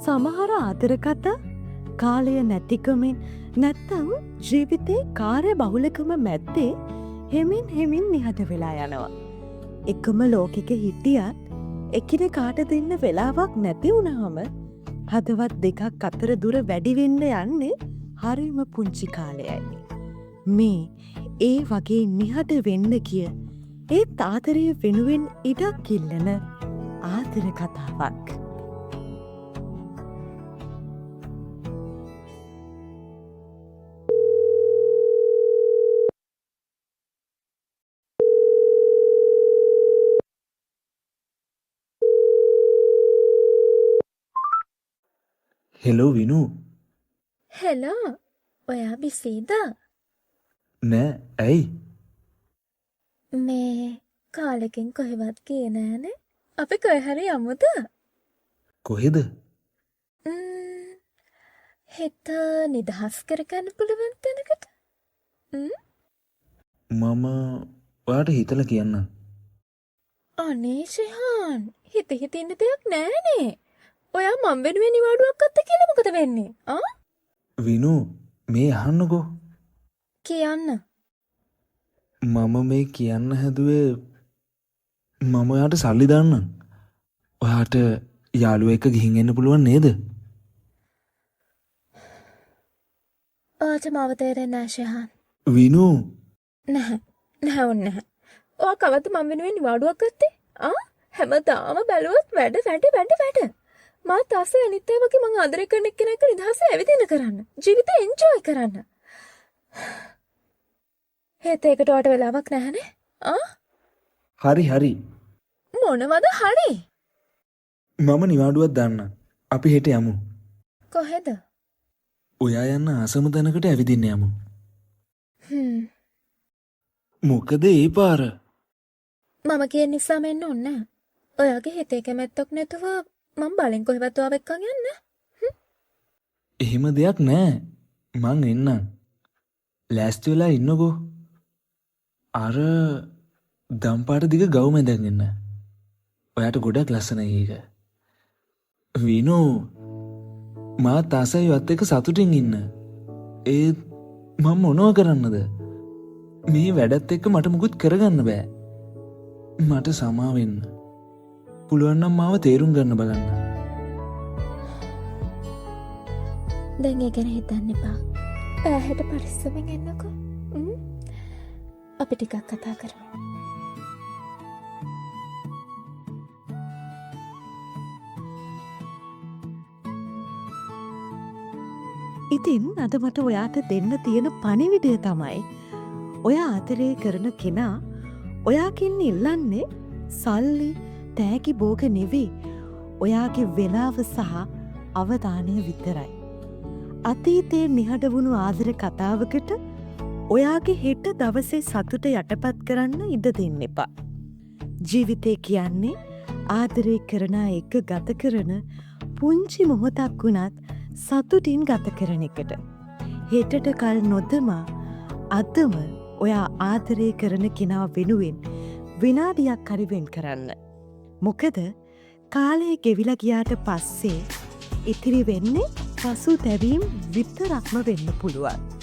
සමහර ආදර කතා කාලය නැතිකමින් නැත්තම් ජීවිතේ කාර්ය බහුලකම මැද්දේ හෙමින් නිහඬ වෙලා යනවා. එකම ලෝකෙක හිටියත් එකිනෙකාට දෙන්න වෙලාවක් නැති වුණාම හදවත් දෙකක් අතර දුර වැඩි වෙන්න යන්නේ හරිම පුංචි කාලයයි. මේ ඒ වගේ නිහඬ වෙන්න කිය ඒ ආදරය වෙනුවෙන් ඉඩක් ඉල්ලන ආදර කතාවක්. හෙලෝ විනු. හෙලෝ ඔයා බිසීද? නෑ ඇයි? මේ කාලෙකින් කොහෙවත් ගියේ නෑනේ. අපි කොහේ හරි යමුද? කොහෙද? හිත නිදහස් කරගන්න පුළුවන් තැනකට. මම ඔයාට හිතලා කියන්නම්. අනේ ශිහාන් හිත ඉන්න දෙයක් නෑනේ. ඔයා මම වෙනුවෙන් නිවාඩුවක් අත්ත කියලා මොකද වෙන්නේ? විනු මේ අහන්නකෝ. කියන්න. මම මේ කියන්න හැදුවේ මම ඔයාට සල්ලි දාන්නම්. ඔයාට යාළුවෙක් එක්ක ගිහින් එන්න පුළුවන් නේද? ඔයාට මාව තේරෙන්නේ නැහැ ශිහාන්. විනු නැහැ ඕන නැහැ. ඔයා කවද්ද මම වෙනුවෙන් නිවාඩුවක් ගත්තේ? හැමදාම බැලුවත් වැඩ. මාත් ආසේ අනිත් අය වගේ මං ආදරය කරන එක්කෙනෙක් නිදහස ඇවිදින්න කරන්න. ජීවිතේ එන්ජොයි කරන්න. ඒකට ඔයාට වෙලාවක් නැහනේ. හරි. මොනවද හරි? මම නිවාඩුවක් දාන්න. අපි හෙට යමු. කොහෙද? ඔයා යන්න ආසම තැනකට ඇවිදින්න යමු. මොකද ඒ පාර? මම කියන නිසා මෙන්න ඕනේ. ඔයාගේ හිතේ කැමැත්තක් නැතුව මම බලෙන් කොහෙවත් ආව එක්කන් යන්න. එහෙම දෙයක් නෑ. මං එන්නම්. ලෑස්ති වෙලා ඉන්නකෝ. අර දම්පාට දිග ගවුම ඇඳන් එන්න. ඔයාට ගොඩක් ලස්සනයි ඒක. විනු මාත් ආසයි වත් එක්ක සතුටින් ඉන්න. ඒත් මම මොනව කරන්නද? මේ වැඩත් එක්ක මට මුකුත් කරගන්න බෑ. මට සමා වෙන්න. පුළුවන් නම් මාව තේරුම් ගන්න බලන්න. දැන් ඒ ගැන හිතන්න එපා. ඈට පරිස්සමෙන් එන්නකෝ. අපි ටිකක් කතා කරමු. ඉතින් අද මට ඔයාට දෙන්න තියෙන පණිවිඩය තමයි ඔය ආදරය කරන කෙනා ඔයාකින් ඉල්ලන්නේ සල්ලි තෑගි බෝග නෙවෙයි ඔයාගේ වෙලාව සහ අවධානය විතරයි. අතීතයේ නිහඬ වුණු ආදර කතාවකට ඔයාගේ හෙට දවසේ සතුට යටපත් කරන්න ඉඩ දෙන්න එපා. ජීවිතේ කියන්නේ ආදරය කරන එක ගත කරන පුංචි මොහොතක් වුණත් සතුටින් ගත කරන එකට. හෙටට කල් නොදමා අදම ඔයා ආදරය කරන කෙනා වෙනුවෙන් විනාඩියක් හරි වෙන් කරන්න. මොකද කාලය ගෙවිලා ගියාට පස්සේ ඉතිරි වෙන්නේ පසු තැවීම් විතරක්ම වෙන්න පුළුවන්.